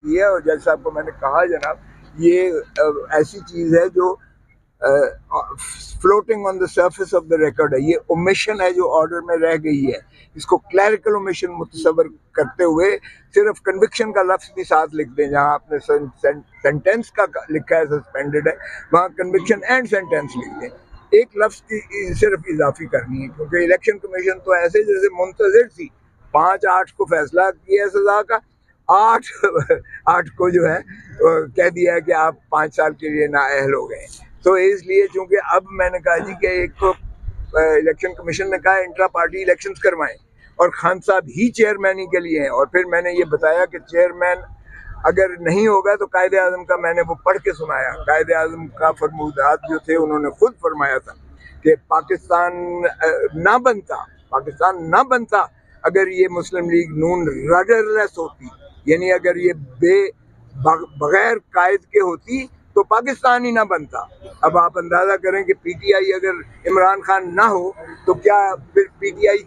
सकती है। और जैसा आपको मैंने कहा जनाब, ये ऐसी चीज़ है जो floating on the surface of the record है। ये ओमिशन है जो ऑर्डर में रह गई है। इसको क्लैरिकल ओमिशन मुतसव्वर करते हुए सिर्फ कन्विक्शन का लफ्ज़ भी साथ लिख दें। जहां आपने सेंटेंस का लिखा है सस्पेंडेड है, वहां कन्विक्शन एंड सेंटेंस लिख दें। एक लफ्ज़ की सिर्फ इजाफी करनी है, क्योंकि इलेक्शन कमीशन तो ऐसे जैसे मुंतज़िर थी। 5/8 को फैसला किया है सजा का, 8 को जो है कह दिया है कि आप 5 साल के लिए नाअहल हो गए। तो इसलिए चूंकि अब मैंने कहा जी कि एक तो इलेक्शन कमीशन ने कहा इंट्रा पार्टी इलेक्शंस करवाएं, और खान साहब ही चेयरमैन के लिए हैं। और फिर मैंने ये बताया कि चेयरमैन अगर नहीं होगा तो कायदे आज़म का मैंने वो पढ़ के सुनाया। कायदे आज़म का फरमूदात जो थे उन्होंने खुद फरमाया था कि पाकिस्तान ना बनता अगर ये मुस्लिम लीग नून रडरलेस होती, यानी अगर ये बगैर कायद के होती तो पाकिस्तान ही ना बनता। अब आप अंदाजा करें कि पीटीआई अगर इमरान खान ना हो तो क्या फिर पीटीआई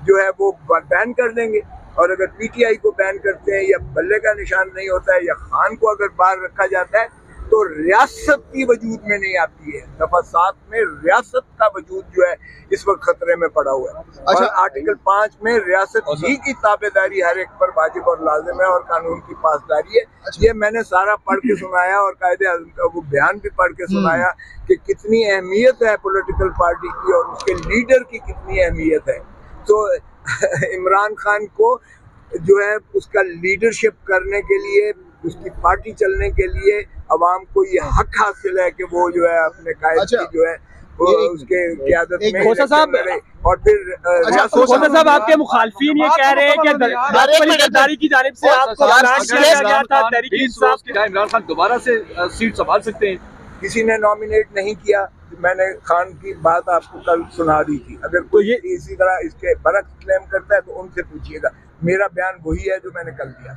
जो है वो बैन कर देंगे। और अगर पीटीआई को बैन करते हैं या बल्ले का निशान नहीं होता है या खान को अगर बाहर रखा जाता है तो रियासत की वजूद में नहीं आती है। दफा 7 में रियासत का वजूद जो है इस वक्त खतरे में पड़ा हुआ है। अच्छा, और आर्टिकल 5 में रियासत ही की ताबेदारी हर एक पर वाजिब और लाजिम है और कानून की पासदारी है। ये मैंने सारा पढ़ के सुनाया और कायदे आज़म का वो बयान भी पढ़ के सुनाया कि कितनी अहमियत है पॉलिटिकल पार्टी की और उसके लीडर की कितनी अहमियत है। तो इमरान खान को जो है उसका लीडरशिप करने के लिए, उसकी पार्टी चलने के लिए अवाम को ये हक हासिल है कि वो जो है अपने कायद की जो है वो उसके क़यादत में खोसा साहब और फिर खोसा साहब आपके मुखालफिन ये कह रहे हैं कि गद्दारी की जानिब से आपको किया गया था, तहरीक इंसाफ क्या इमरान खान दोबारा से सीट संभाल सकते हैं? किसी ने नॉमिनेट नहीं किया। मैंने खान की बात आपको कल सुना दी थी। अगर कोई इसी तरह इसके बरक्स क्लेम करता है तो उनसे पूछिएगा। मेरा बयान वही है जो मैंने कल दिया।